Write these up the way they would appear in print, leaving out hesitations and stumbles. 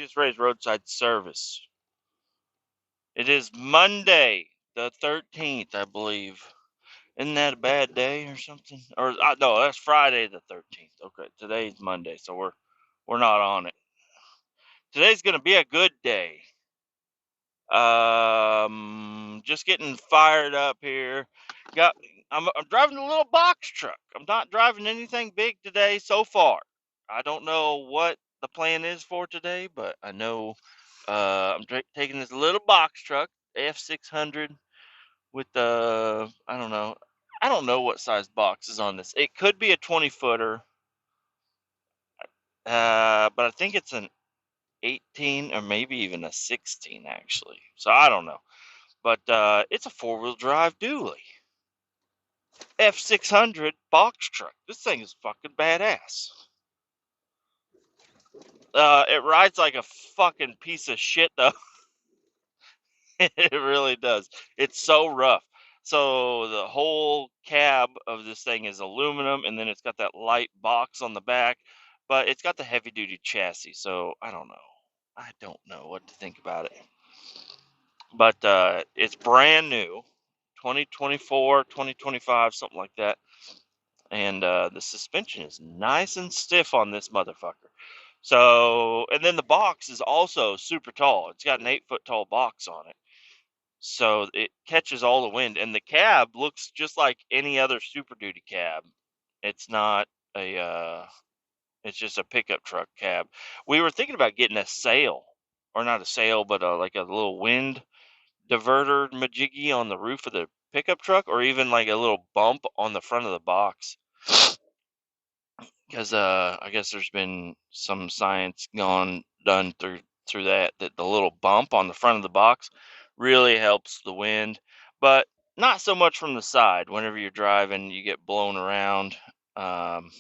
easiest phrase, roadside service. It is Monday, the 13th, I believe. Isn't that a bad day or something? Or no, that's Friday the 13th. Okay, today's Monday, so we're not on it. Today's gonna be a good day. Just getting fired up here. I'm driving a little box truck. I'm not driving anything big today so far. I don't know what the plan is for today, but I know I'm taking this little box truck, F600, with the I don't know what size box is on this. It could be a 20-footer, but I think it's an 18 or maybe even a 16 actually. So I don't know. But it's a four-wheel drive dually. F600 box truck. This thing is fucking badass. It rides like a fucking piece of shit, though. It really does. It's so rough. So the whole cab of this thing is aluminum, and then it's got that light box on the back, but it's got the heavy-duty chassis. So I don't know. I don't know what to think about it. But it's brand new, 2024, 2025, something like that. And the suspension is nice and stiff on this motherfucker. So, and then the box is also super tall. It's got an 8-foot tall box on it, so it catches all the wind. And the cab looks just like any other Super Duty cab. It's not a, it's just a pickup truck cab. We were thinking about getting a sail, or not a sail, but like a little wind diverter majiggy on the roof of the pickup truck, or even like a little bump on the front of the box. Because I guess there's been some science done through that the little bump on the front of the box really helps the wind, but not so much from the side. Whenever you're driving, you get blown around. Um,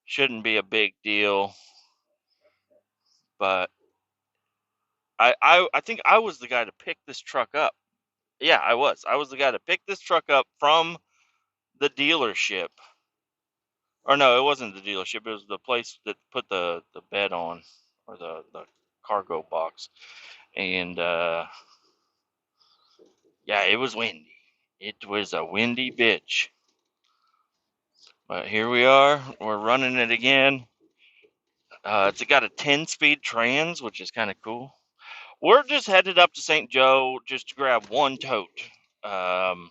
shouldn't be a big deal, but I think I was the guy to pick this truck up. Yeah, I was. I was the guy to pick this truck up from the dealership. Or no, it wasn't the dealership. It was the place that put the bed on, or the cargo box. And yeah, it was windy. It was a windy bitch. But here we are. We're running it again. It's got a 10-speed trans, which is kind of cool. We're just headed up to St. Joe just to grab one tote. Um,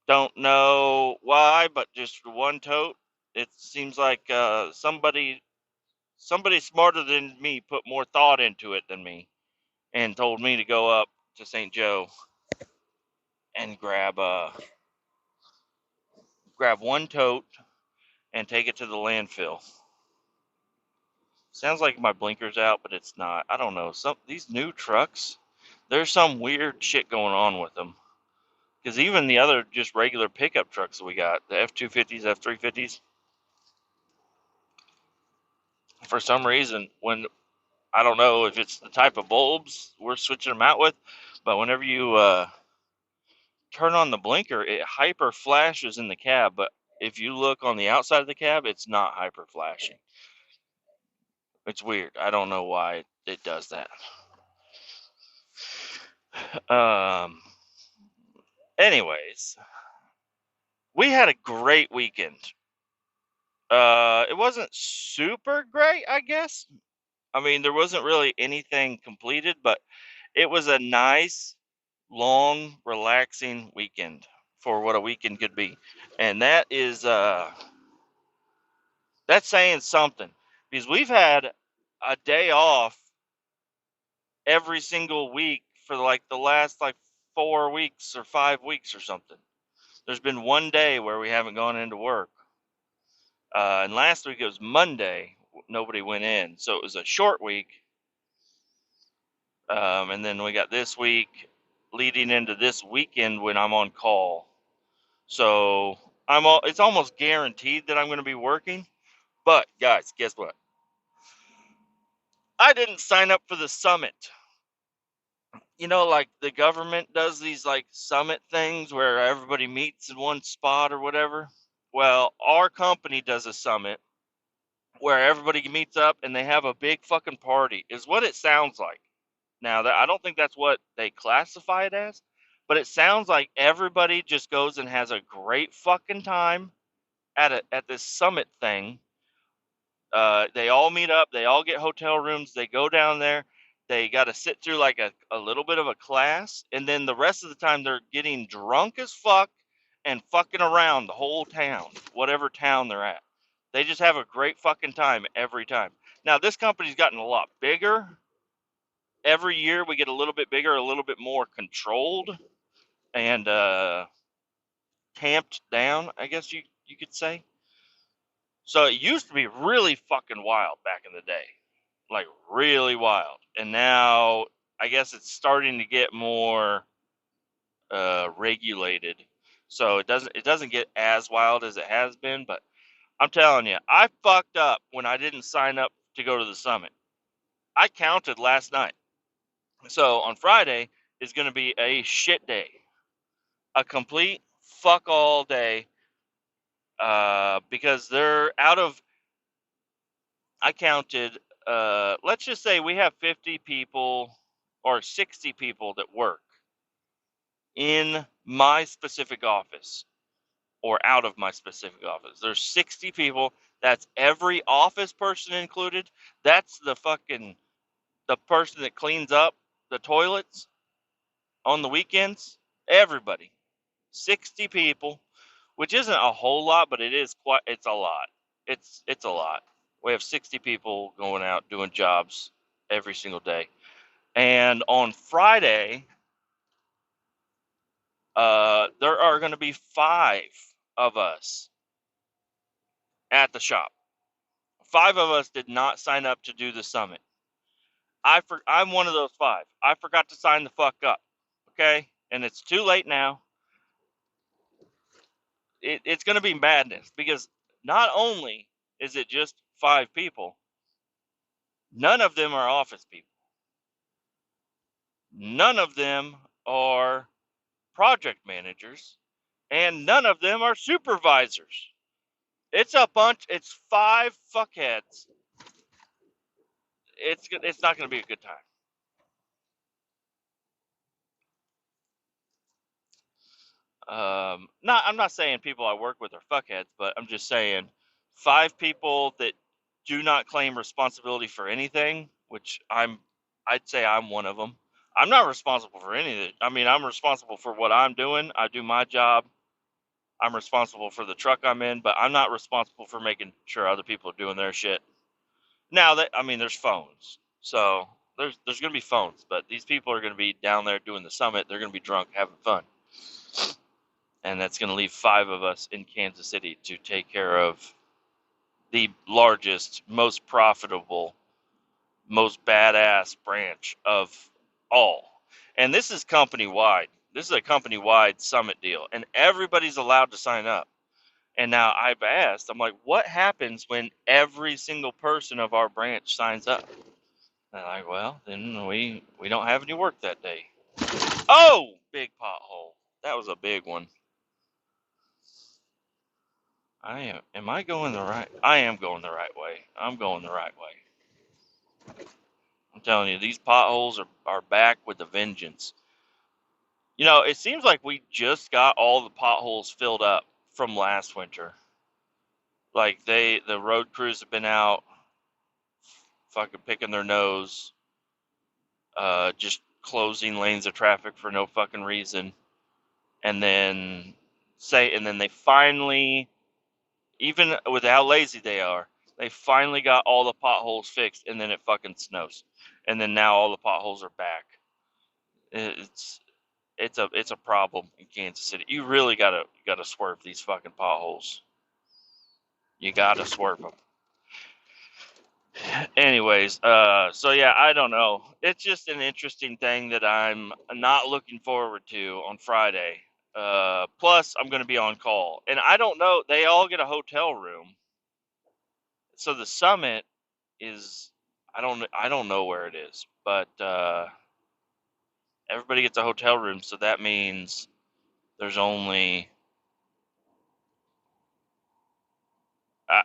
don't know why, but just one tote. It seems like somebody smarter than me put more thought into it than me, and told me to go up to St. Joe and grab one tote and take it to the landfill. Sounds like my blinker's out, but it's not. I don't know. These new trucks, there's some weird shit going on with them. Because even the other just regular pickup trucks that we got, the F250s, F350s, for some reason, when I don't know if it's the type of bulbs we're switching them out with, but whenever you turn on the blinker, it hyper flashes in the cab. But if you look on the outside of the cab, it's not hyper flashing. It's weird. I don't know why it does that. Anyways, we had a great weekend. It wasn't super great, I guess. I mean, there wasn't really anything completed, but it was a nice, long, relaxing weekend for what a weekend could be. And that's saying something, because we've had a day off every single week for like the last like 4 weeks or 5 weeks or something. There's been one day where we haven't gone into work. And last week it was Monday. Nobody went in. So it was a short week. And then we got this week leading into this weekend when I'm on call. So it's almost guaranteed that I'm going to be working. But guys, guess what? I didn't sign up for the summit. You know, like the government does these like summit things where everybody meets in one spot or whatever. Well, our company does a summit, where everybody meets up and they have a big fucking party. Is what it sounds like. Now, I don't think that's what they classify it as, but it sounds like everybody just goes and has a great fucking time at this summit thing. They all meet up, they all get hotel rooms, they go down there, they got to sit through like a little bit of a class, and then the rest of the time they're getting drunk as fuck and fucking around the whole town, whatever town they're at. They just have a great fucking time every time. Now, this company's gotten a lot bigger. Every year we get a little bit bigger, a little bit more controlled and tamped down, I guess you could say. So it used to be really fucking wild back in the day, like really wild. And now I guess it's starting to get more regulated. So it doesn't get as wild as it has been, but I'm telling you, I fucked up when I didn't sign up to go to the summit. I counted last night. So on Friday is going to be a shit day, a complete fuck all day, because they're out of. I counted. Let's just say we have 50 people or 60 people that work in my specific office or out of my specific office. There's 60 people. That's every office person included. That's the person that cleans up the toilets on the weekends. Everybody. 60 people, which isn't a whole lot, but it's a lot. It's a lot. We have 60 people going out doing jobs every single day. And on Friday, there are going to be 5 of us at the shop. 5 of us did not sign up to do the summit. I'm one of those 5. I forgot to sign the fuck up. Okay? And it's too late now. It's going to be madness because not only is it just 5 people, none of them are office people. None of them are project managers, and none of them are supervisors. It's 5 fuckheads. It's not going to be a good time. I'm not saying people I work with are fuckheads, but I'm just saying 5 people that do not claim responsibility for anything, which I'd say I'm one of them. I'm not responsible for anything. I mean, I'm responsible for what I'm doing. I do my job. I'm responsible for the truck I'm in, but I'm not responsible for making sure other people are doing their shit. Now that I mean, there's phones, so there's gonna be phones, but these people are gonna be down there doing the summit. They're gonna be drunk, having fun, and that's gonna leave 5 of us in Kansas City to take care of the largest, most profitable, most badass branch of all. And this is company wide. This is a company wide summit deal, and everybody's allowed to sign up. And now I've asked, I'm like, what happens when every single person of our branch signs up? And they're like, well, then we don't have any work that day. Oh, big pothole. That was a big one. Am I going the right? I am going the right way. I'm going the right way. I'm telling you, these potholes are back with a vengeance. You know, it seems like we just got all the potholes filled up from last winter. Like the road crews have been out fucking picking their nose, just closing lanes of traffic for no fucking reason. And then they finally, even with how lazy they are, they finally got all the potholes fixed, and then it fucking snows. And then now all the potholes are back. It's it's a problem in Kansas City. You really gotta swerve these fucking potholes. You gotta swerve them. Anyways, so yeah, I don't know. It's just an interesting thing that I'm not looking forward to on Friday. Plus, I'm going to be on call, and I don't know. They all get a hotel room, so the summit is. I don't know where it is, but everybody gets a hotel room, so that means there's only uh,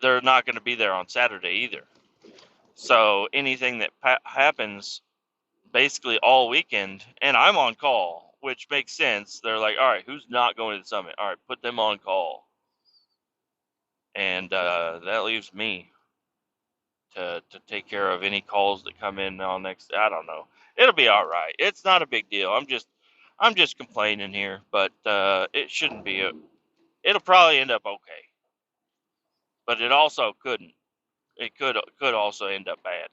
they're not going to be there on Saturday either. So anything that happens basically all weekend, and I'm on call, which makes sense. They're like, all right, who's not going to the summit? All right, put them on call. And that leaves me to take care of any calls that come in on next. I don't know. It'll be all right. It's not a big deal. I'm just complaining here, but it shouldn't be. It'll probably end up okay, but it also couldn't. It could also end up bad.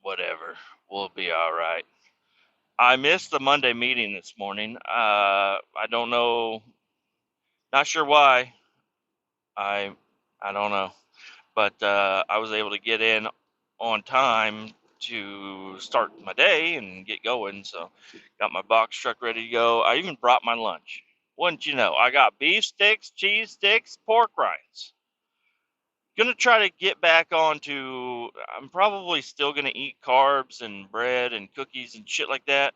Whatever. We'll be all right. I missed the Monday meeting this morning. I don't know. Not sure why. I I don't know. But I was able to get in on time to start my day and get going. So got my box truck ready to go. I even brought my lunch. Wouldn't you know? I got beef sticks, cheese sticks, pork rinds. Gonna try to get back onto. I'm probably still gonna eat carbs and bread and cookies and shit like that.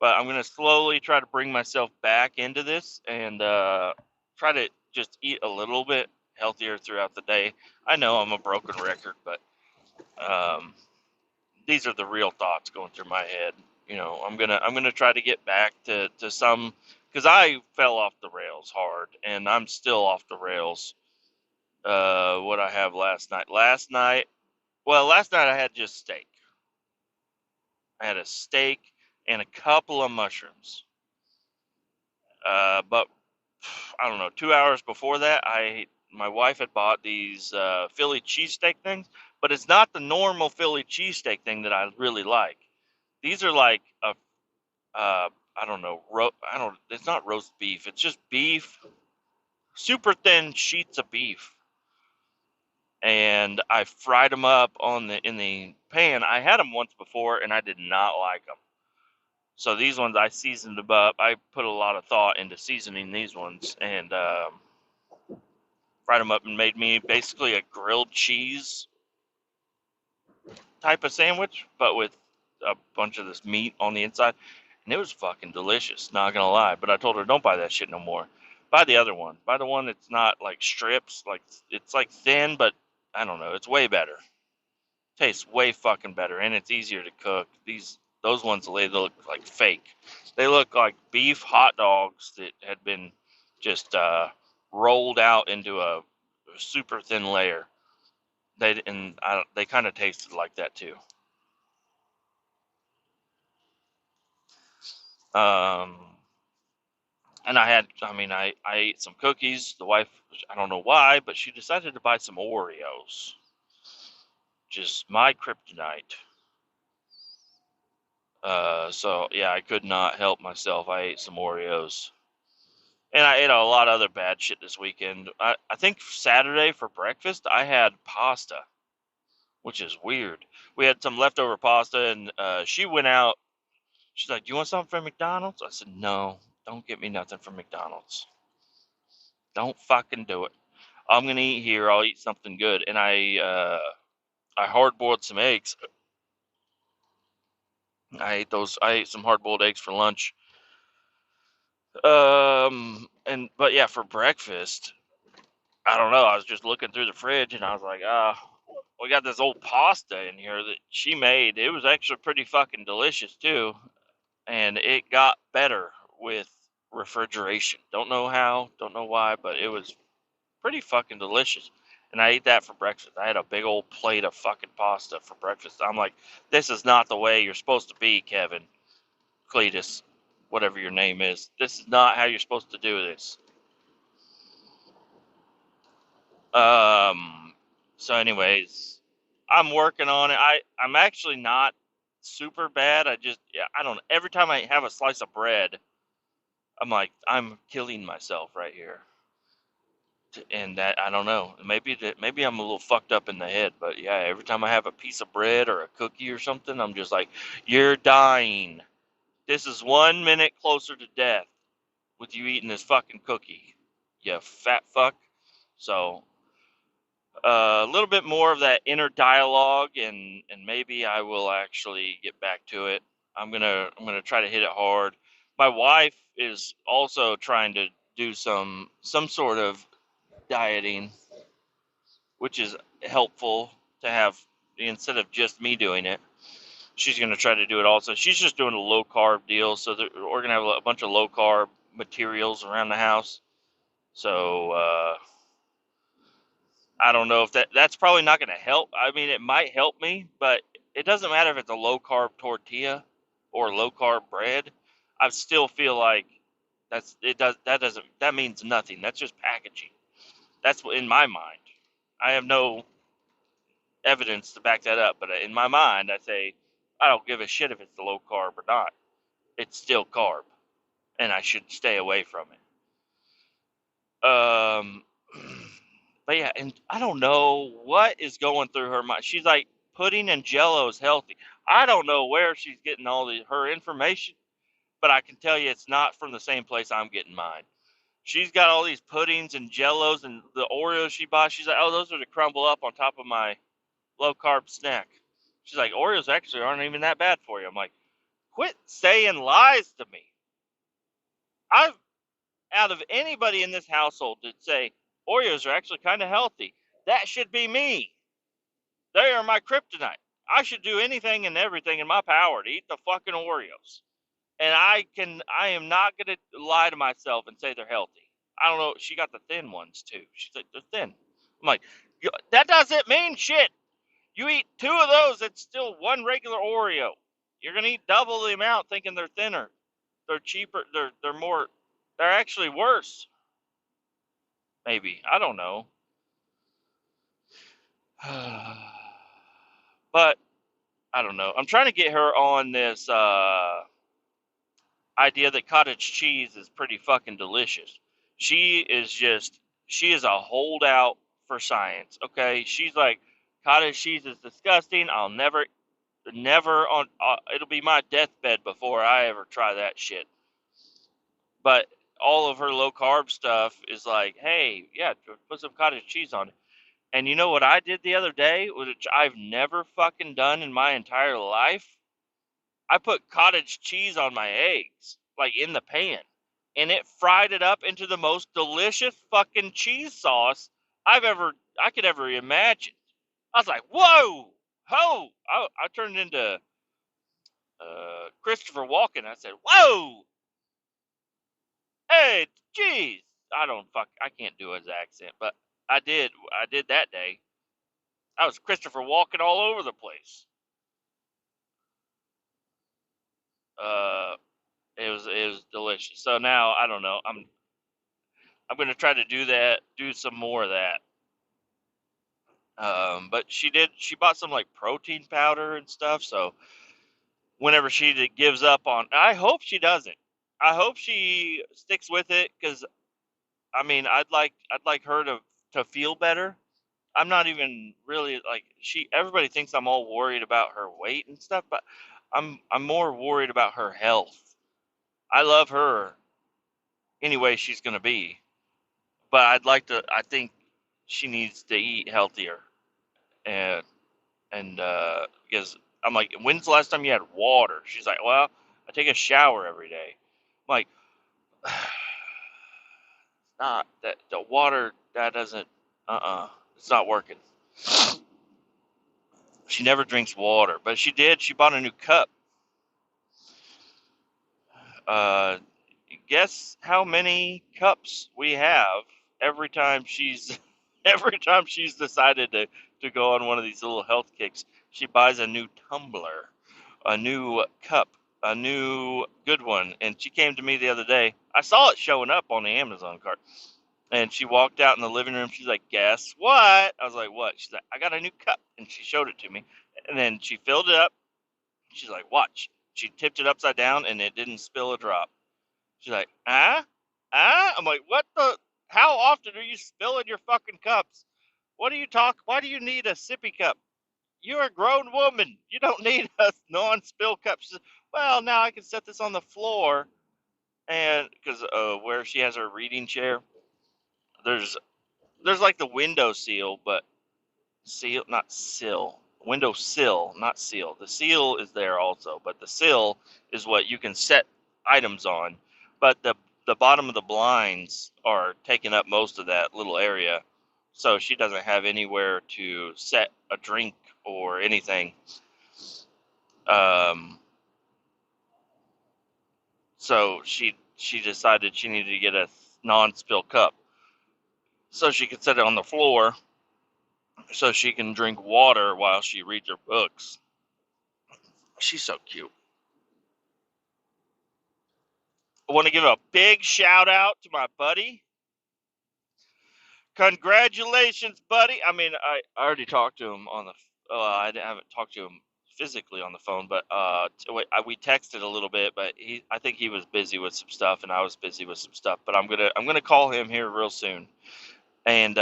But I'm gonna slowly try to bring myself back into this and try to just eat a little bit healthier throughout the day. I know I'm a broken record, but um, these are the real thoughts going through my head. I'm gonna try to get back to some, because I fell off the rails hard, and I'm still off the rails. What I have last night? Last night I had just steak. I had a steak and a couple of mushrooms. But I don't know. 2 hours before that, my wife had bought these Philly cheesesteak things, but it's not the normal Philly cheesesteak thing that I really like. These are like I don't know, I don't. It's not roast beef. It's just beef, super thin sheets of beef, and I fried them up in the pan. I had them once before, and I did not like them. So these ones I seasoned them up. I put a lot of thought into seasoning these ones, and fried them up and made me basically a grilled cheese type of sandwich, but with a bunch of this meat on the inside. And it was fucking delicious, not gonna lie. But I told her, don't buy that shit no more. Buy the other one. Buy the one that's not like strips. Like, it's like thin, but I don't know. It's way better. Tastes way fucking better, and it's easier to cook. Those ones, they look like fake. They look like beef hot dogs that had been just rolled out into a super thin layer. They kind of tasted like that too. Um, and I ate some cookies. The wife, I don't know why, but she decided to buy some Oreos. Just my kryptonite. So yeah, I could not help myself. I ate some Oreos. And I ate a lot of other bad shit this weekend. I think Saturday for breakfast, I had pasta, which is weird. We had some leftover pasta, and she went out. She's like, "Do you want something from McDonald's?" I said, "No, don't get me nothing from McDonald's. Don't fucking do it. I'm gonna eat here. I'll eat something good." And I hard boiled some eggs. I ate those. I ate some hard boiled eggs for lunch. But yeah, for breakfast, I don't know. I was just looking through the fridge, and I was like, we got this old pasta in here that she made. It was actually pretty fucking delicious too, and it got better with refrigeration. Don't know how, don't know why, but it was pretty fucking delicious. And I ate that for breakfast. I had a big old plate of fucking pasta for breakfast. I'm like, this is not the way you're supposed to be, Kevin, Kletus, whatever your name is. This is not how you're supposed to do this. Um, so anyways, I'm working on it. I'm actually not super bad. Yeah, I don't know. Every time I have a slice of bread, I'm like, I'm killing myself right here. And that, I don't know. Maybe I'm a little fucked up in the head, but yeah, every time I have a piece of bread or a cookie or something, I'm just like, you're dying. This is 1 minute closer to death with you eating this fucking cookie, you fat fuck. So a little bit more of that inner dialogue, and maybe I will actually get back to it. I'm gonna try to hit it hard. My wife is also trying to do some sort of dieting, which is helpful to have instead of just me doing it. She's going to try to do it also. She's just doing a low carb deal, so we're going to have a bunch of low carb materials around the house. So I don't know if that's probably not going to help. I mean, it might help me, but it doesn't matter if it's a low carb tortilla or low carb bread. I still feel like that means nothing. That's just packaging. That's in my mind. I have no evidence to back that up, but in my mind, I say I don't give a shit if it's low carb or not. It's still carb, and I should stay away from it. But yeah, and I don't know what is going through her mind. She's like, pudding and Jello is healthy. I don't know where she's getting her information, but I can tell you it's not from the same place I'm getting mine. She's got all these puddings and Jellos and the Oreos she bought. She's like, oh, those are to crumble up on top of my low carb snack. She's like, Oreos actually aren't even that bad for you. I'm like, quit saying lies to me. I've, out of anybody in this household that say Oreos are actually kind of healthy, that should be me. They are my kryptonite. I should do anything and everything in my power to eat the fucking Oreos. And I am not going to lie to myself and say they're healthy. I don't know. She got the thin ones too. She's like, they're thin. I'm like, that doesn't mean shit. You eat 2 of those, it's still 1 regular Oreo. You're going to eat double the amount thinking they're thinner. They're cheaper. They're more, they're actually worse. Maybe. I don't know. But I don't know. I'm trying to get her on this idea that cottage cheese is pretty fucking delicious. She is a holdout for science. Okay, she's like, cottage cheese is disgusting. I'll never on. It'll be my deathbed before I ever try that shit. But all of her low carb stuff is like, hey, yeah, put some cottage cheese on it. And you know what I did the other day, which I've never fucking done in my entire life? I put cottage cheese on my eggs, like in the pan, and it fried it up into the most delicious fucking cheese sauce I could ever imagine. I was like, whoa, ho! I turned into Christopher Walkin. I said, whoa, hey, cheese. I can't do his accent, but I did that day. I was Christopher Walkin all over the place. It was delicious. So now I don't know. I'm gonna try to do some more of that. But she bought some like protein powder and stuff. So whenever she gives up on, I hope she doesn't. I hope she sticks with it because I mean I'd like her to feel better. I'm not even really like everybody thinks I'm all worried about her weight and stuff, but I'm more worried about her health. I love her any way she's gonna be, but I think she needs to eat healthier. And because I'm like, when's the last time you had water? She's like, well, I take a shower every day. I'm like, not that the water that doesn't, it's not working. She never drinks water, but she did. She bought a new cup. Uh, guess how many cups we have every time she's decided to go on one of these little health kicks. She buys a new tumbler, a new cup, a new good one. And she came to me the other day. I saw it showing up on the Amazon cart. And she walked out in the living room. She's like, guess what? I was like, what? She's like, I got a new cup. And she showed it to me. And then she filled it up. She's like, watch. She tipped it upside down and it didn't spill a drop. She's like, I'm like, what the? How often are you spilling your fucking cups? What do you talk? Why do you need a sippy cup? You're a grown woman. You don't need a non-spill cup. She says, well, now I can set this on the floor, and because where she has her reading chair, there's like the window seal, but seal not sill. Window sill, not seal. The seal is there also, but the sill is what you can set items on. But the bottom of the blinds are taking up most of that little area, so she doesn't have anywhere to set a drink or anything. Um, so she decided she needed to get a non-spill cup so she could set it on the floor so she can drink water while she reads her books. She's so cute. I want to give a big shout out to my buddy. Congratulations, buddy. I mean, I already talked to him on the. I haven't talked to him physically on the phone, but we texted a little bit. But I think he was busy with some stuff, and I was busy with some stuff. But I'm gonna call him here real soon, and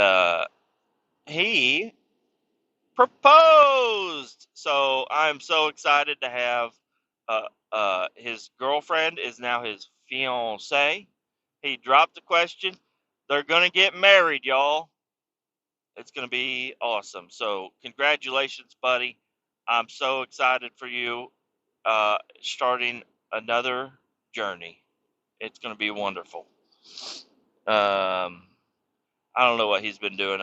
he proposed. So I'm so excited to have. His girlfriend is now his fiance. He dropped the question. They're gonna get married, y'all. It's going to be awesome. So, congratulations, buddy. I'm so excited for you starting another journey. It's going to be wonderful. I don't know what he's been doing.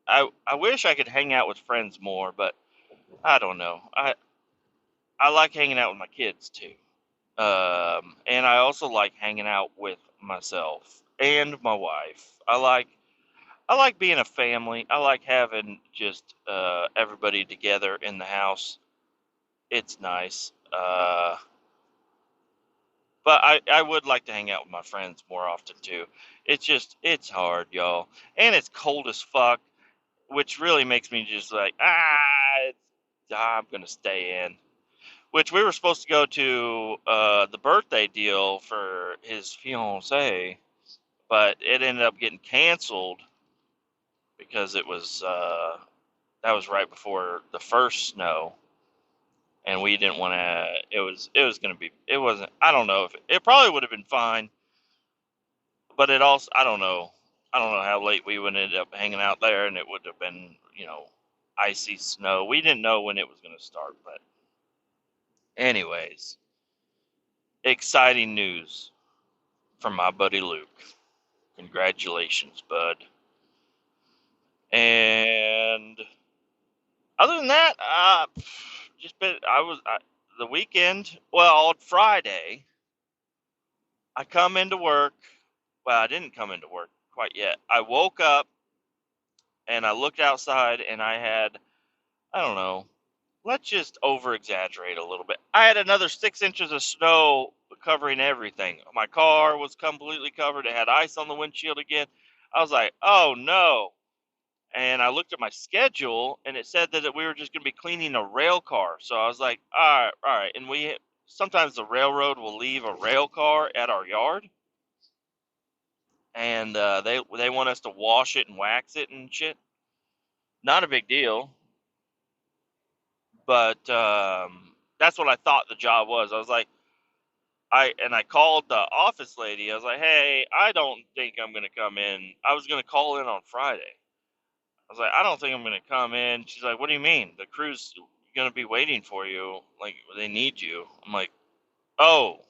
I wish I could hang out with friends more, but I don't know. I like hanging out with my kids too. And I also like hanging out with myself and my wife. I like being a family. I like having just everybody together in the house. It's nice. But I would like to hang out with my friends more often too. It's hard, y'all. And it's cold as fuck, which really makes me just like, I'm going to stay in. Which we were supposed to go to the birthday deal for his fiance, but it ended up getting canceled because that was right before the first snow, and we didn't want to. It was going to be. It wasn't. I don't know if it probably would have been fine, but it also. I don't know. I don't know how late we would end up hanging out there, and it would have been icy snow. We didn't know when it was going to start, but anyways, exciting news from my buddy Luke. Congratulations, bud. And other than that, just been. The weekend. Well, on Friday, I come into work. Well, I didn't come into work quite yet. I woke up and I looked outside and I had, I don't know, let's just over exaggerate a little bit. I had another 6 inches of snow covering everything. My car was completely covered. It had ice on the windshield again. I was like, oh no. And I looked at my schedule and it said that we were just going to be cleaning a rail car. So I was like, all right, all right. And sometimes the railroad will leave a rail car at our yard, and they want us to wash it and wax it and shit. Not a big deal, but that's what I thought the job was. I was like, I called the office lady. I was like, hey, I don't think I'm gonna come in. I was gonna call in on Friday. I was like, I don't think I'm gonna come in. She's like, what do you mean? The crew's gonna be waiting for you. Like they need you. I'm like, oh,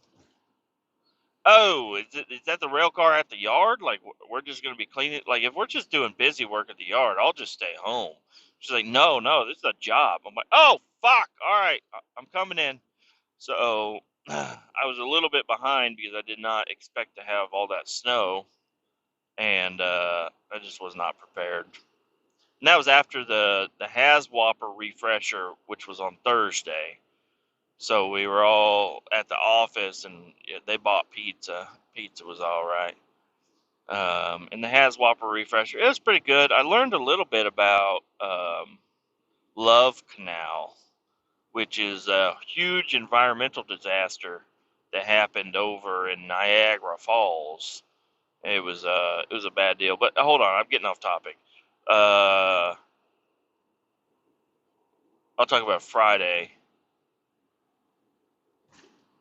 oh, is that the rail car at the yard? Like, we're just going to be cleaning. Like, if we're just doing busy work at the yard, I'll just stay home. She's like, no, no, this is a job. I'm like, oh, fuck. All right, I'm coming in. So I was a little bit behind because I did not expect to have all that snow, and I just was not prepared. And that was after the Haswhopper refresher, which was on Thursday. So we were all at the office, and they bought pizza. Pizza was all right. And the Haswhopper refresher, it was pretty good. I learned a little bit about Love Canal, which is a huge environmental disaster that happened over in Niagara Falls. It was a bad deal. But hold on, I'm getting off topic. I'll talk about Friday.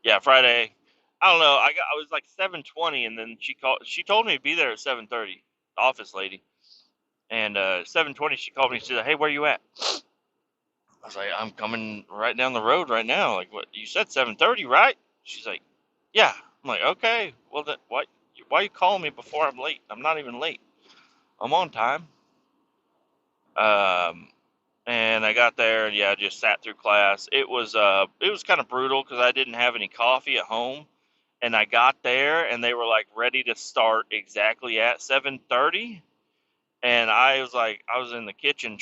Yeah, Friday. I don't know. I was like 7:20, and then she called. She told me to be there at 7:30. The office lady. And 7:20, she called me. She said, "Hey, where you at?" I was like, "I'm coming right down the road right now." Like, what? You said 7:30, right? She's like, "Yeah." I'm like, "Okay. Well, then what? Why are you calling me before I'm late? I'm not even late. I'm on time. Um, and I got there and yeah, just sat through class. It was kind of brutal because I didn't have any coffee at home, and I got there and they were like ready to start exactly at 7:30, and I was in the kitchen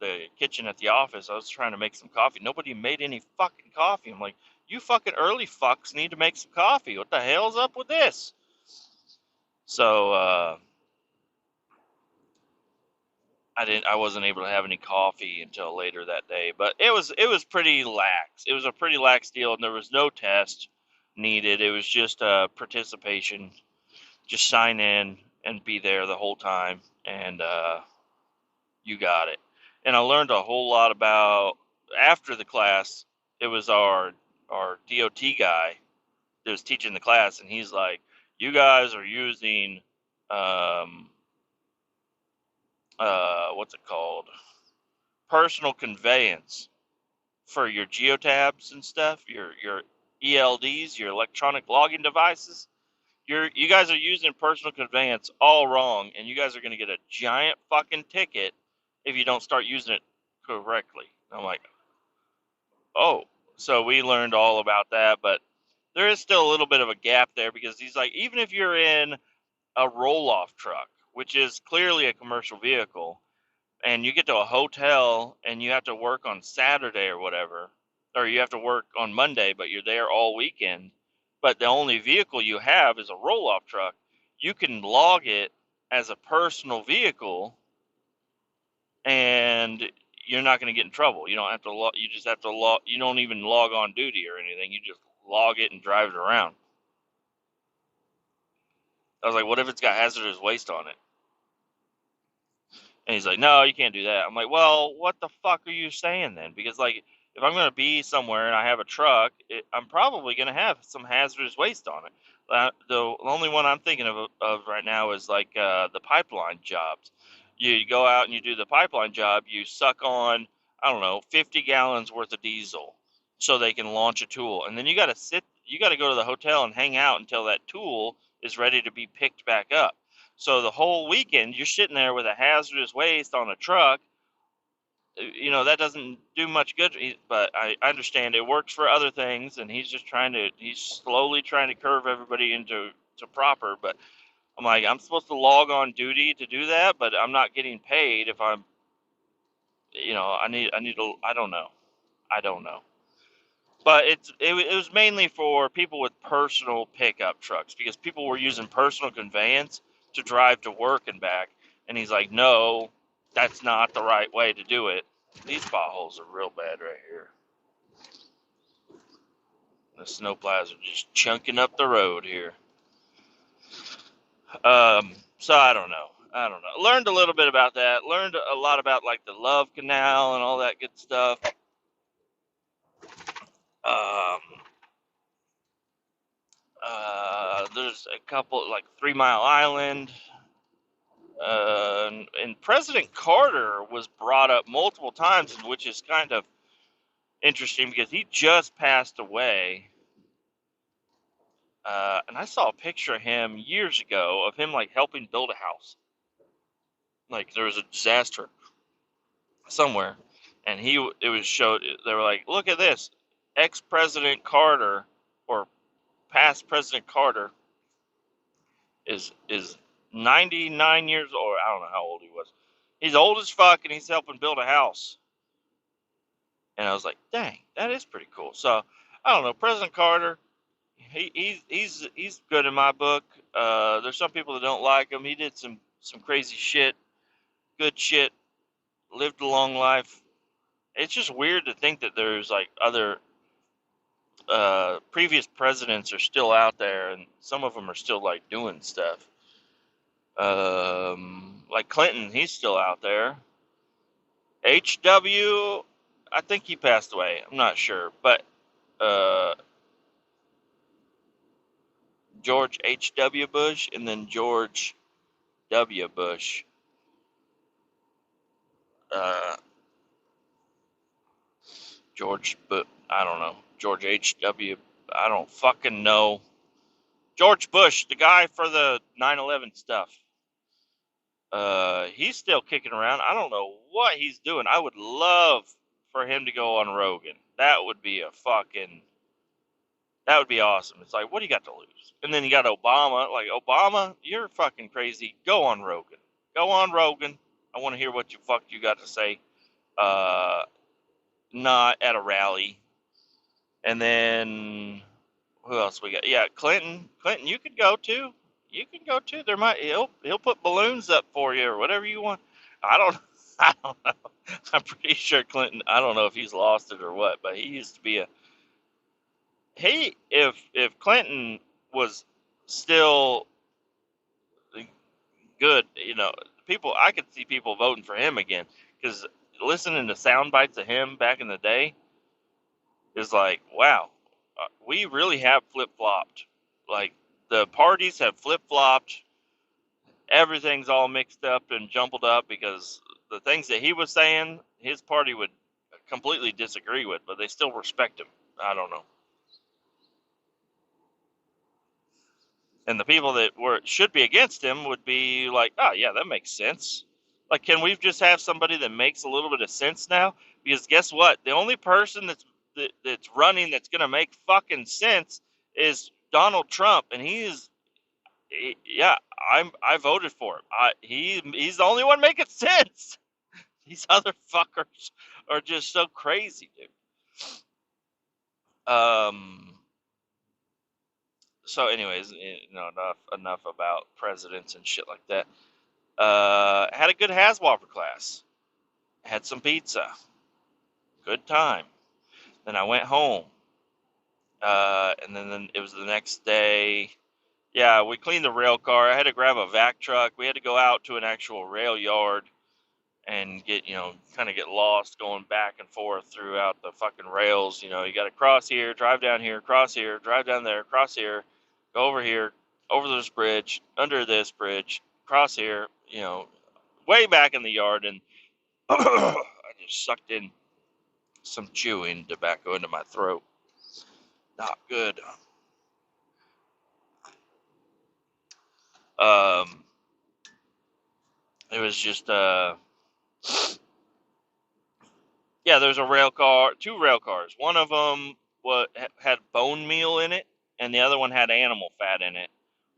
the kitchen at the office. I was trying to make some coffee. Nobody made any fucking coffee. I'm like, you fucking early fucks need to make some coffee. What the hell's up with this? So I wasn't able to have any coffee until later that day, but it was pretty lax. It was a pretty lax deal, and there was no test needed. It was just participation. Just sign in and be there the whole time, and you got it. And I learned a whole lot about after the class. It was our DOT guy that was teaching the class, and he's like, "You guys are using what's it called? Personal conveyance for your geotabs and stuff, your ELDs, your electronic logging devices. You guys are using personal conveyance all wrong, and you guys are going to get a giant fucking ticket if you don't start using it correctly." I'm like, oh, so we learned all about that, but there is still a little bit of a gap there because he's like, even if you're in a roll-off truck, which is clearly a commercial vehicle, and you get to a hotel and you have to work on Saturday or whatever, or you have to work on Monday, but you're there all weekend, but the only vehicle you have is a roll-off truck, you can log it as a personal vehicle, and you're not going to get in trouble. You don't have to log. You just have to log. You don't even log on duty or anything. You just log it and drive it around. I was like, what if it's got hazardous waste on it? And he's like, no, you can't do that. I'm like, well, what the fuck are you saying then? Because, like, if I'm going to be somewhere and I have a truck, I'm probably going to have some hazardous waste on it. The only one I'm thinking of right now is, like, the pipeline jobs. You go out and you do the pipeline job, you suck on, I don't know, 50 gallons worth of diesel so they can launch a tool. And then you got to go to the hotel and hang out until that tool is ready to be picked back up. So the whole weekend, you're sitting there with a hazardous waste on a truck. That doesn't do much good. But I understand it works for other things, and he's slowly trying to curve everybody to proper. But I'm like, I'm supposed to log on duty to do that, but I'm not getting paid if I'm, I need to, I don't know. But it was mainly for people with personal pickup trucks because people were using personal conveyance to drive to work and back. And he's like, no, that's not the right way to do it. These potholes are real bad right here. The snowplows are just chunking up the road here. So I don't know. Learned a little bit about that. Learned a lot about like the Love Canal and all that good stuff. Um, there's a couple like 3 Mile Island. And President Carter was brought up multiple times, which is kind of interesting because he just passed away. And I saw a picture of him years ago of him like helping build a house. Like there was a disaster somewhere, and it was showed. They were like, "Look at this, ex-President Carter or past President Carter is 99 years old. I don't know how old he was. He's old as fuck, and he's helping build a house." And I was like, dang, that is pretty cool. So I don't know, President Carter, he's good in my book. There's some people that don't like him. He did some crazy shit, good shit, lived a long life. It's just weird to think that there's like other previous presidents are still out there, and some of them are still like doing stuff. Like Clinton, he's still out there. HW, I think he passed away. I'm not sure, but uh, George H.W. Bush and then George W. Bush. Uh, I don't know. George H.W. I don't fucking know. George Bush, the guy for the 9/11 stuff. He's still kicking around. I don't know what he's doing. I would love for him to go on Rogan. That would be awesome. It's like, what do you got to lose? And then you got Obama. Like, Obama, you're fucking crazy. Go on Rogan. Go on Rogan. I want to hear what you got to say. Uh, Not at a rally. And then who else we got? Yeah, Clinton. Clinton, you could go too. You can go too. He'll put balloons up for you or whatever you want. I don't I don't know. I'm pretty sure Clinton. I don't know if he's lost it or what, but he used to be a he. If Clinton was still good, people. I could see people voting for him again because listening to sound bites of him back in the day is like, wow, we really have flip flopped. Like the parties have flip flopped. Everything's all mixed up and jumbled up because the things that he was saying, his party would completely disagree with, but they still respect him. I don't know. And the people that should be against him would be like, oh yeah, that makes sense. Like, can we just have somebody that makes a little bit of sense now? Because guess what? The only person that's running that's gonna make fucking sense is Donald Trump, and yeah, I voted for him. He's the only one making sense. These other fuckers are just so crazy, dude. Um. So, anyways, enough about presidents and shit like that. Had a good Haswalker class. Had some pizza. Good time. Then I went home. And then it was the next day. Yeah, we cleaned the rail car. I had to grab a vac truck. We had to go out to an actual rail yard and kind of get lost going back and forth throughout the fucking rails. You got to cross here, drive down here, cross here, drive down there, cross here, over this bridge, under this bridge, cross here, way back in the yard. And I just sucked in some chewing tobacco into my throat. Not good. Um, it was just, yeah, there's a rail car, two rail cars. One of them had bone meal in it, and the other one had animal fat in it.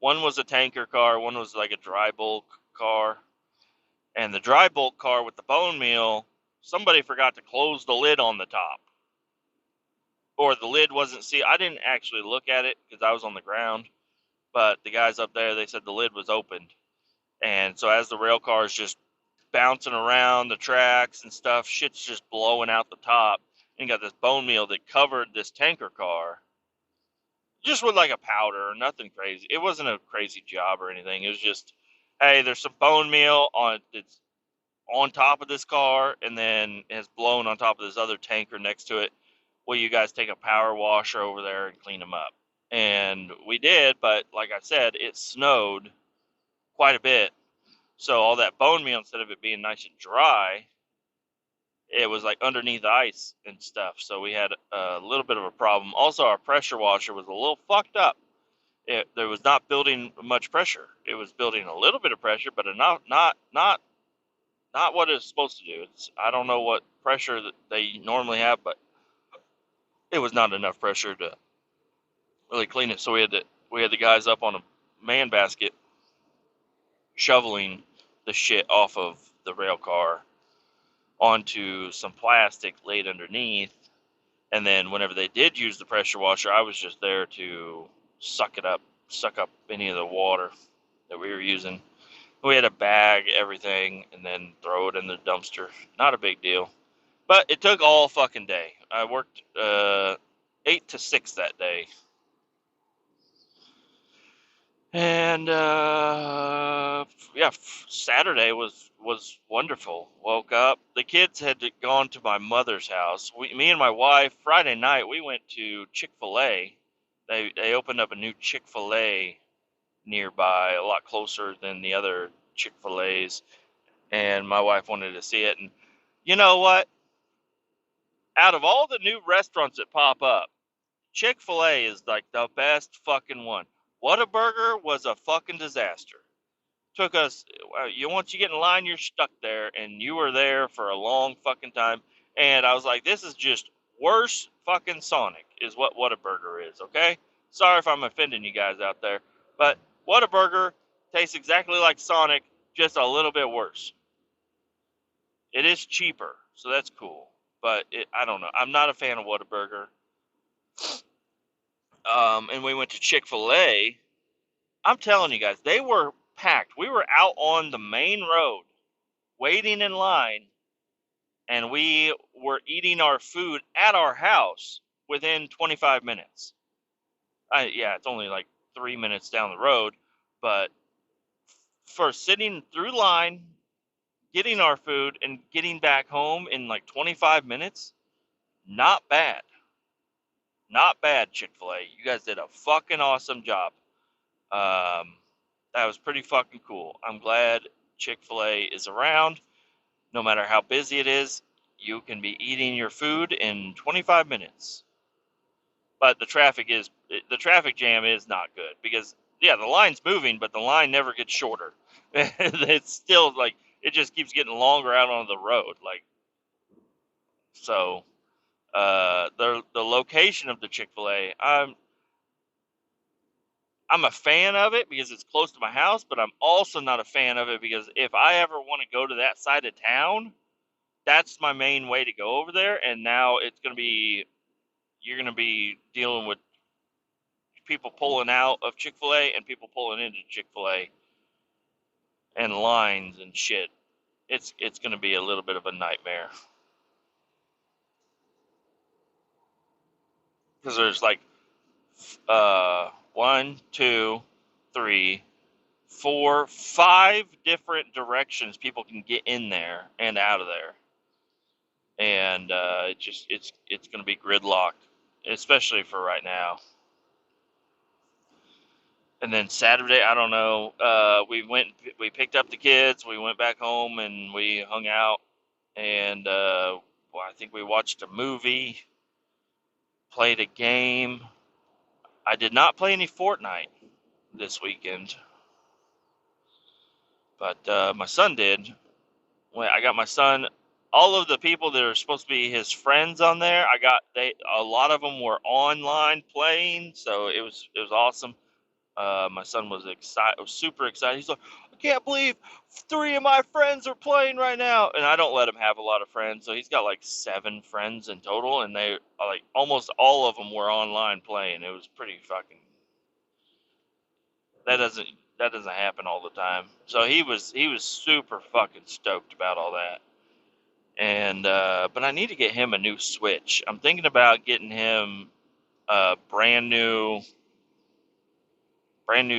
One was a tanker car, one was like a dry bulk car. And the dry bulk car with the bone meal, somebody forgot to close the lid on the top. Or the lid wasn't I didn't actually look at it because I was on the ground. But the guys up there, they said the lid was opened. And so as the rail car is just bouncing around the tracks and stuff, shit's just blowing out the top. And you got this bone meal that covered this tanker car just with like a powder, nothing crazy. It wasn't a crazy job or anything. It was just, hey, there's some bone meal it's on top of this car, and then it's blown on top of this other tanker next to it. Will you guys take a power washer over there and clean them up? And we did, but like I said, it snowed quite a bit. So all that bone meal, instead of it being nice and dry, it was like underneath ice and stuff. So we had a little bit of a problem. Also, our pressure washer was a little fucked up. There was not building much pressure. It was building a little bit of pressure, but not what it's supposed to do. I don't know what pressure that they normally have, but it was not enough pressure to really clean it. So we had the guys up on a man basket shoveling the shit off of the rail car onto some plastic laid underneath. And then whenever they did use the pressure washer, I was just there to suck up any of the water that we were using. We had to bag everything and then throw it in the dumpster. Not a big deal. But it took all fucking day. I worked 8 to 6 that day. And yeah, Saturday was wonderful. Woke up. The kids had gone to my mother's house. Me and my wife, Friday night, we went to Chick-fil-A. They opened up a new Chick-fil-A nearby, a lot closer than the other Chick-fil-A's. And my wife wanted to see it. And you know what? Out of all the new restaurants that pop up, Chick-fil-A is like the best fucking one. Whataburger was a fucking disaster. Took us, once you get in line, you're stuck there, and you were there for a long fucking time. And I was like, this is just worse fucking Sonic, is what Whataburger is, okay? Sorry if I'm offending you guys out there, but Whataburger tastes exactly like Sonic, just a little bit worse. It is cheaper, so that's cool. But I don't know. I'm not a fan of Whataburger. And we went to Chick-fil-A. I'm telling you guys, they were packed. We were out on the main road waiting in line, and we were eating our food at our house within 25 minutes. Yeah, it's only like 3 minutes down the road, but for sitting through line, getting our food, and getting back home in like 25 minutes, not bad. Not bad, Chick-fil-A. You guys did a fucking awesome job. Um, that was pretty fucking cool. I'm glad Chick-fil-A is around. No matter how busy it is, you can be eating your food in 25 minutes. But the traffic jam is not good because yeah, the line's moving, but the line never gets shorter. It's still like it just keeps getting longer out on the road. Like so, the location of the Chick-fil-A, I'm a fan of it because it's close to my house, but I'm also not a fan of it because if I ever want to go to that side of town, that's my main way to go over there. And now you're going to be dealing with people pulling out of Chick-fil-A and people pulling into Chick-fil-A and lines and shit. It's going to be a little bit of a nightmare because there's like one, two, three, four, five different directions people can get in there and out of there, and it's going to be gridlocked, especially for right now. And then Saturday, I don't know. We picked up the kids, we went back home, and we hung out, and well, I think we watched a movie, played a game. I did not play any Fortnite this weekend, but my son did. When I got my son, all of the people that are supposed to be his friends on there, a lot of them were online playing, so it was awesome. My son was excited, was super excited. He's like, I can't believe three of my friends are playing right now. And I don't let him have a lot of friends, so he's got like 7 friends in total, and they like almost all of them were online playing. It was pretty fucking. That doesn't that doesn't happen all the time. So he was super fucking stoked about all that. And but I need to get him a new Switch. I'm thinking about getting him a brand new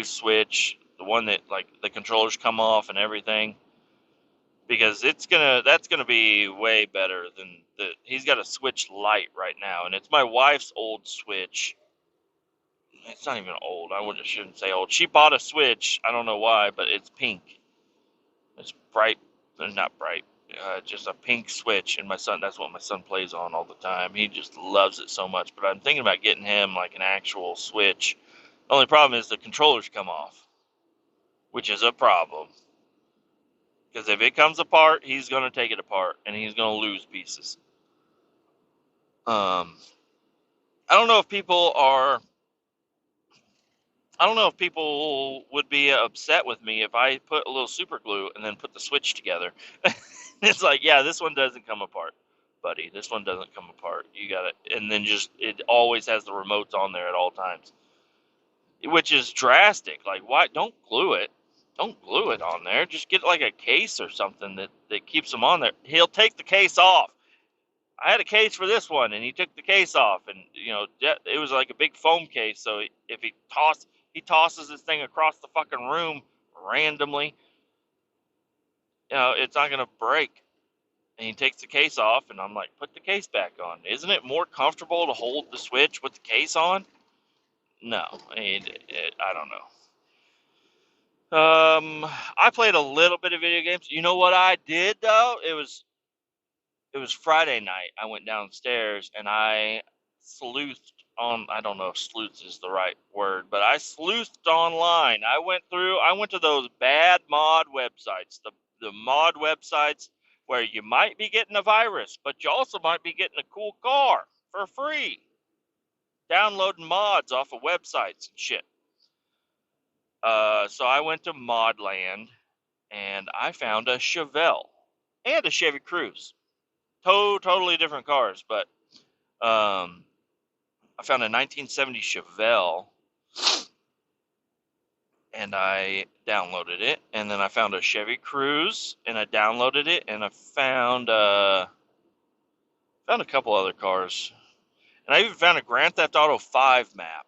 Switch, the one that like the controllers come off and everything, because that's gonna be way better than he's got a Switch Lite right now, and it's my wife's old Switch. It's not even old. Shouldn't say old. She bought a Switch. I don't know why, but it's pink. It's bright, not bright. Just a pink Switch, and that's what my son plays on all the time. He just loves it so much. But I'm thinking about getting him like an actual Switch. The only problem is the controllers come off, which is a problem. Because if it comes apart, he's going to take it apart, and he's going to lose pieces. Um, I don't know if people are. I don't know if people would be upset with me if I put a little super glue and then put the Switch together. It's like, yeah, this one doesn't come apart, buddy. This one doesn't come apart. You got it. And then it always has the remotes on there at all times, which is drastic. Like, why? Don't glue it. Don't glue it on there. Just get like a case or something that keeps them on there. He'll take the case off. I had a case for this one, and he took the case off, and it was like a big foam case. So if he tosses this thing across the fucking room randomly, it's not gonna break. And he takes the case off, and I'm like, put the case back on. Isn't it more comfortable to hold the Switch with the case on? No, I don't know. I played a little bit of video games. You know what I did though? It was Friday night. I went downstairs and I sleuthed on, I don't know if sleuth is the right word, but I sleuthed online. I went to those bad mod websites, the mod websites where you might be getting a virus, but you also might be getting a cool car for free. Downloading mods off of websites and shit. So I went to Modland and I found a Chevelle and a Chevy Cruze. Totally different cars, but I found a 1970 Chevelle and I downloaded it. And then I found a Chevy Cruze and I downloaded it. And I found a couple other cars. And I even found a Grand Theft Auto 5 map.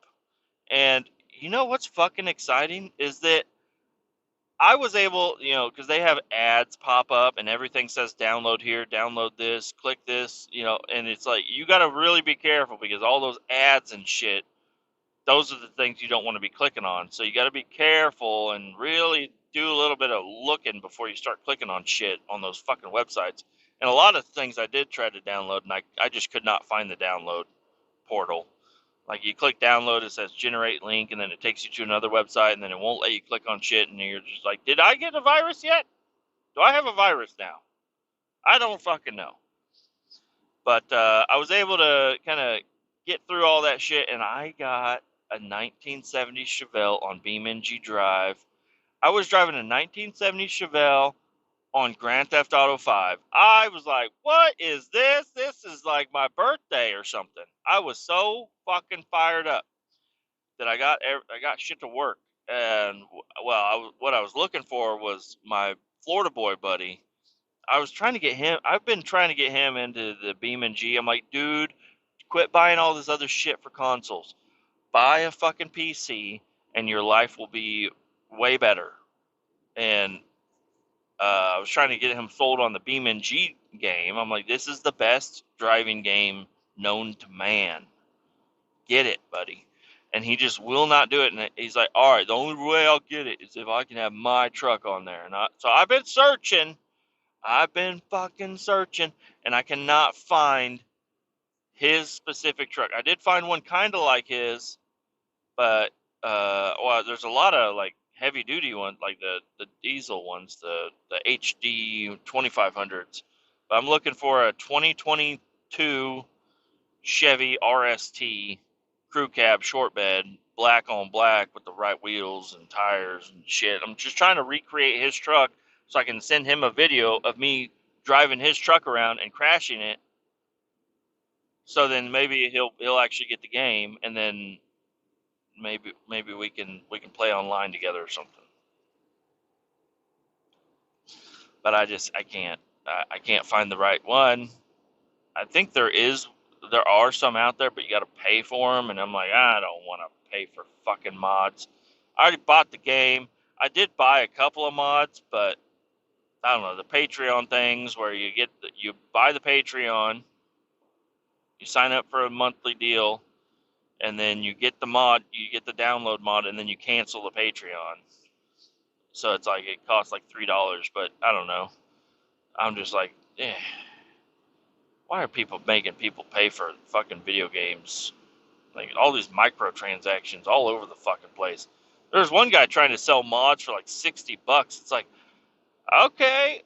And you know what's fucking exciting is that I was able, because they have ads pop up and everything says download here, download this, click this, and it's like you got to really be careful because all those ads and shit, those are the things you don't want to be clicking on. So you got to be careful and really do a little bit of looking before you start clicking on shit on those fucking websites. And a lot of things I did try to download, and I just could not find the download portal. Like you click download, it says generate link, and then it takes you to another website, and then it won't let you click on shit, and you're just like, did I get a virus yet? Do I have a virus now? I don't fucking know. But I was able to kind of get through all that shit, and I got a 1970 Chevelle on BeamNG Drive. I was driving a 1970 Chevelle on Grand Theft Auto 5. I was like, what is this? This is like my birthday or something. I was so fucking fired up that I got shit to work. And well, what I was looking for was my Florida boy buddy. I was trying to get him. I've been trying to get him into the BeamNG. I'm like, dude, quit buying all this other shit for consoles. Buy a fucking PC, and your life will be way better. And I was trying to get him sold on the BeamNG game. I'm like, this is the best driving game known to man. Get it, buddy. And he just will not do it. And he's like, all right, the only way I'll get it is if I can have my truck on there. And so I've been searching. I've been fucking searching, and I cannot find his specific truck. I did find one kind of like his, but well, there's a lot of like heavy duty ones, like the diesel ones, the HD 2500s. But I'm looking for a 2022 Chevy RST crew cab short bed, black on black with the right wheels and tires and shit. I'm just trying to recreate his truck so I can send him a video of me driving his truck around and crashing it. So then maybe he'll actually get the game, and then maybe we can play online together or something. But I can't find the right one. I think there are some out there, but you got to pay for them, and I'm like, I don't want to pay for fucking mods. I already bought the game. I did buy a couple of mods, but I don't know, the Patreon things where you buy the Patreon, you sign up for a monthly deal, and then you get the download mod, and then you cancel the Patreon. So it's like it costs like $3, but I don't know. I'm just like, why are people making people pay for fucking video games? Like all these microtransactions all over the fucking place. There's one guy trying to sell mods for like $60. It's like, okay,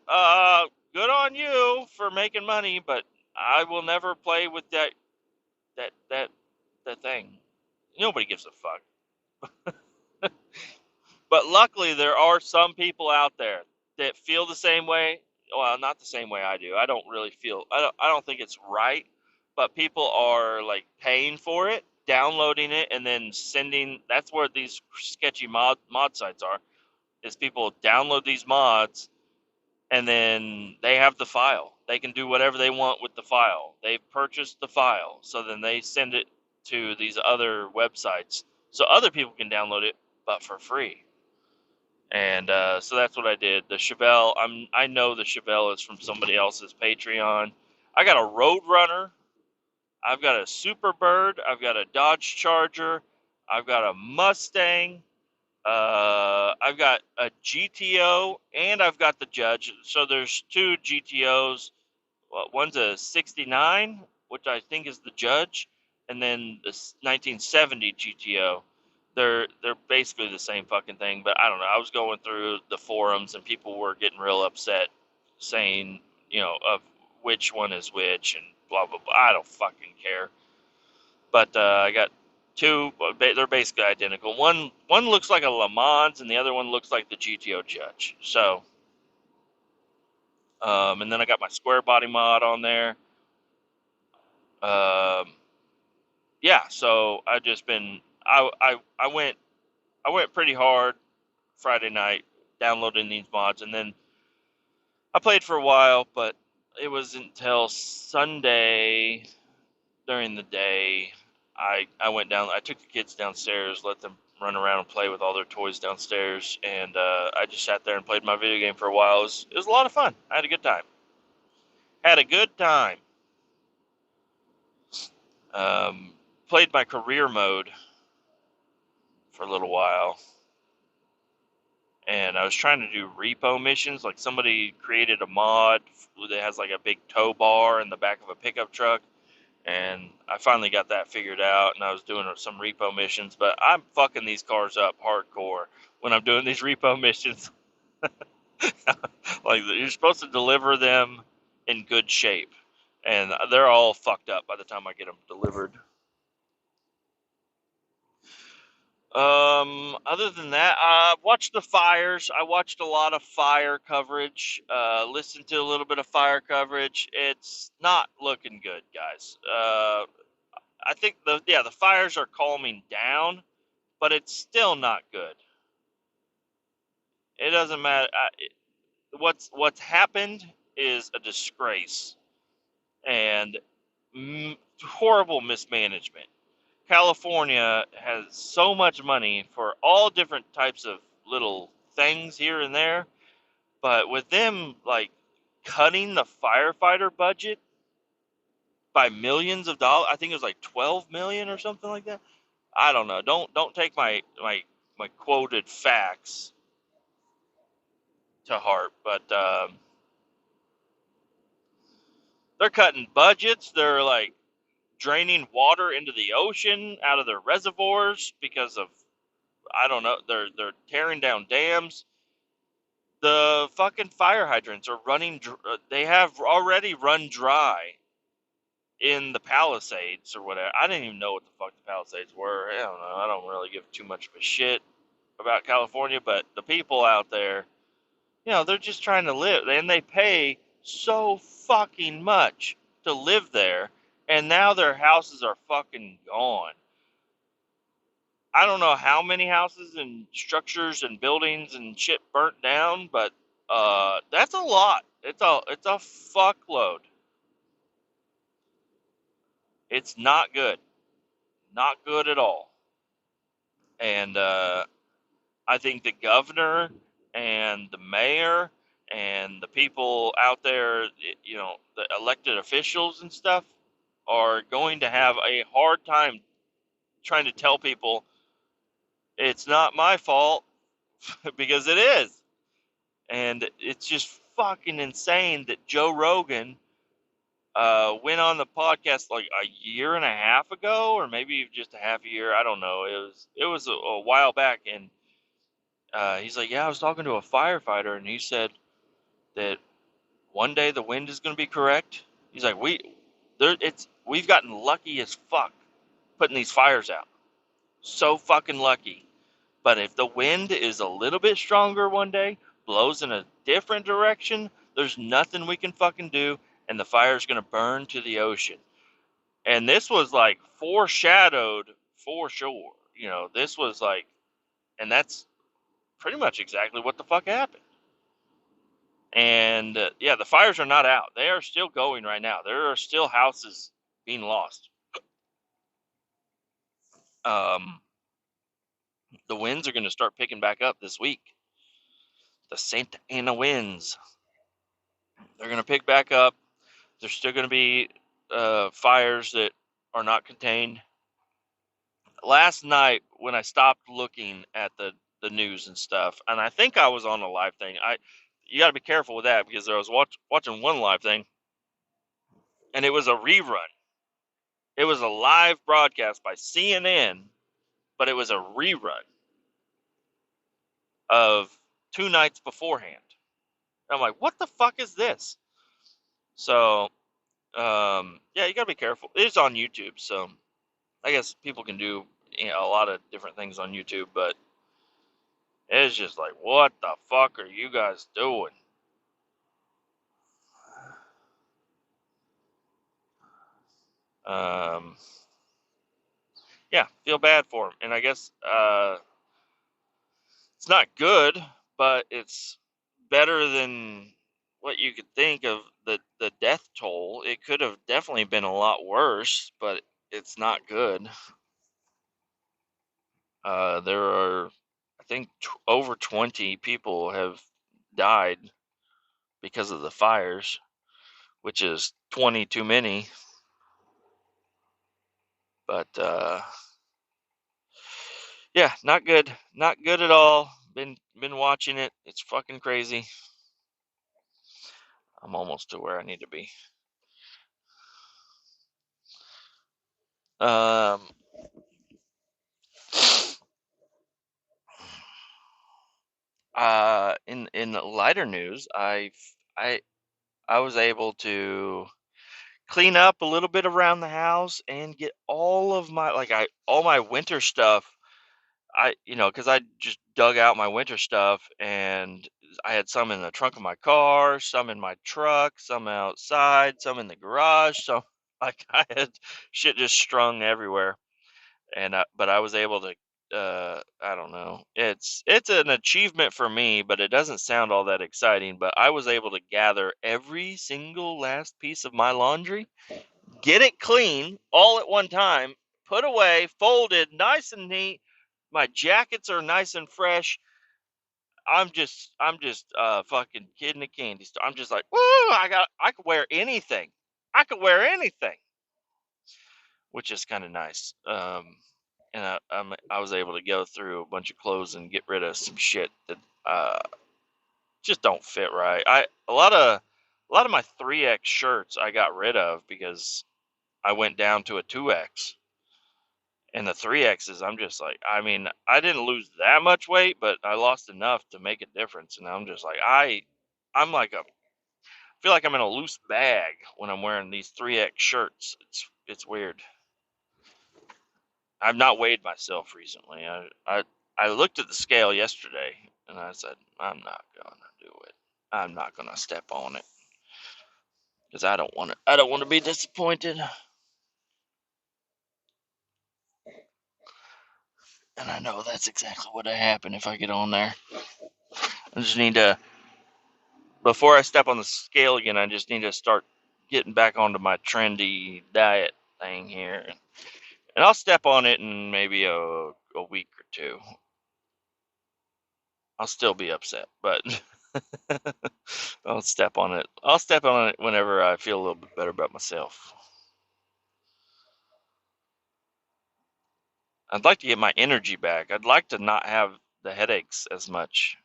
good on you for making money, but I will never play with that thing. Nobody gives a fuck. But luckily, there are some people out there that feel the same way. Well, not the same way I do. I don't really feel. I don't think it's right. But people are like paying for it, downloading it, and then sending. That's where these sketchy mod sites are. Is people download these mods, and then they have the file. They can do whatever they want with the file. They've purchased the file, so then they send it to these other websites, so other people can download it, but for free. And so that's what I did. The Chevelle, I know the Chevelle is from somebody else's Patreon. I got a Roadrunner. I've got a Superbird. I've got a Dodge Charger. I've got a Mustang. I've got a GTO, and I've got the Judge. So there's two GTOs. Well, one's a '69, which I think is the Judge, and then the 1970 GTO. They're basically the same fucking thing, but I don't know. I was going through the forums and people were getting real upset, saying of which one is which and blah blah blah. I don't fucking care. But I got two. They're basically identical. One looks like a Le Mans, and the other one looks like the GTO Judge. So, and then I got my square body mod on there. Um, yeah. So I just been I went pretty hard Friday night downloading these mods, and then I played for a while, but it was until Sunday during the day. I went down. I took the kids downstairs, let them run around and play with all their toys downstairs, and I just sat there and played my video game for a while. It was a lot of fun. I had a good time. Had a good time. Um, Played my career mode for a little while, and I was trying to do repo missions. Like somebody created a mod that has like a big tow bar in the back of a pickup truck, and I finally got that figured out, and I was doing some repo missions. But I'm fucking these cars up hardcore when I'm doing these repo missions. Like you're supposed to deliver them in good shape, and they're all fucked up by the time I get them delivered. Other than that, I watched the fires. I watched a lot of fire coverage. Listened to a little bit of fire coverage. It's not looking good, guys. I think the fires are calming down, but it's still not good. It doesn't matter. What's happened is a disgrace and horrible mismanagement. California has so much money for all different types of little things here and there, but with them like cutting the firefighter budget by millions of dollars, I think it was like 12 million or something like that. I don't know. Don't take my quoted facts to heart, but they're cutting budgets. They're like draining water into the ocean out of their reservoirs because of I don't know. They're tearing down dams. The fucking fire hydrants are running. They have already run dry in the Palisades or whatever. I didn't even know what the fuck the Palisades were. I don't know. I don't really give too much of a shit about California, but the people out there, they're just trying to live, and they pay so fucking much to live there, and now their houses are fucking gone. I don't know how many houses and structures and buildings and shit burnt down, but that's a lot. It's a fuckload. It's not good, not good at all. And I think the governor and the mayor and the people out there, the elected officials and stuff, are going to have a hard time trying to tell people it's not my fault because it is. And it's just fucking insane that Joe Rogan went on the podcast like a year and a half ago, or maybe just a half a year. I don't know. It was a while back, and he's like, "Yeah, I was talking to a firefighter, and he said that one day the wind is going to be correct." He's like, we've gotten lucky as fuck putting these fires out, so fucking lucky. But if the wind is a little bit stronger one day, blows in a different direction, there's nothing we can fucking do, and the fire's gonna burn to the ocean. And this was like foreshadowed for sure. This was like, and that's pretty much exactly what the fuck happened. And yeah, the fires are not out; they are still going right now. There are still houses being lost. Um, the winds are going to start picking back up this week. The Santa Ana winds, they're going to pick back up. There's still going to be fires that are not contained. Last night, when I stopped looking at the news and stuff, and I think I was on a live thing. You got to be careful with that because I was watching one live thing, and it was a rerun. It was a live broadcast by CNN, but it was a rerun of 2 nights beforehand. I'm like, what the fuck is this? So, yeah, you gotta be careful. It's on YouTube, so I guess people can do a lot of different things on YouTube, but it's just like, what the fuck are you guys doing? Um, yeah, feel bad for him, and I guess it's not good, but it's better than what you could think of the death toll. It could have definitely been a lot worse, but it's not good. There are, I think, over 20 people have died because of the fires, which is 20 too many. But yeah, not good, not good at all. Been watching it. It's fucking crazy. I'm almost to where I need to be. Um, in lighter news, I I was able to clean up a little bit around the house and get all of my all my winter stuff. Because I just dug out my winter stuff and I had some in the trunk of my car, some in my truck, some outside, some in the garage. So I had shit just strung everywhere. And but I was able to. I don't know. It's an achievement for me, but it doesn't sound all that exciting. But I was able to gather every single last piece of my laundry, get it clean all at one time, put away, folded, nice and neat. My jackets are nice and fresh. I'm just fucking kid in a candy store. I'm just like, woo! I could wear anything. I could wear anything, which is kind of nice. And I was able to go through a bunch of clothes and get rid of some shit that uh just don't fit right. A lot of my 3X shirts I got rid of because I went down to a 2X. And the 3X's, I'm just like, I mean, I didn't lose that much weight, but I lost enough to make a difference. And I'm just like, I'm like feel like I'm in a loose bag when I'm wearing these 3X shirts. It's weird. I've not weighed myself recently. I looked at the scale yesterday and I said, I'm not gonna do it. I'm not gonna step on it because I don't want to. I don't want to be disappointed. And I know that's exactly what would happen if I get on there. I just need to, before I step on the scale again, I just need to start getting back onto my trendy diet thing here. And I'll step on it in maybe a week or two. I'll still be upset, but I'll step on it. I'll step on it whenever I feel a little bit better about myself. I'd like to get my energy back. I'd like to not have the headaches as much.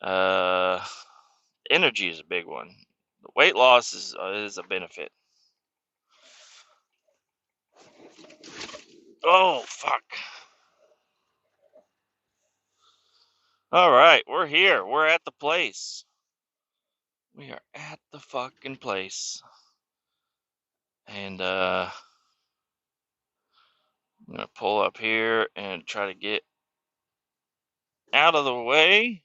Uh, Energy is a big one. The weight loss is a benefit. Oh fuck! All right, we're here. We're at the place. We are at the fucking place, and I'm gonna pull up here and try to get out of the way.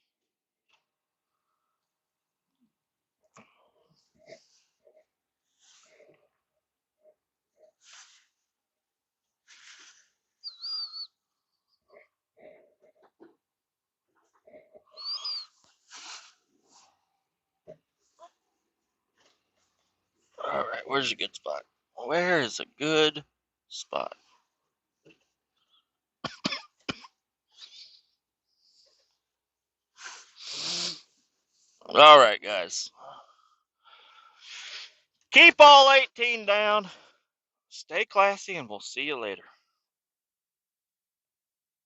All right, where's a good spot? Where is a good spot? All right, guys. Keep all 18 down. Stay classy, and we'll see you later.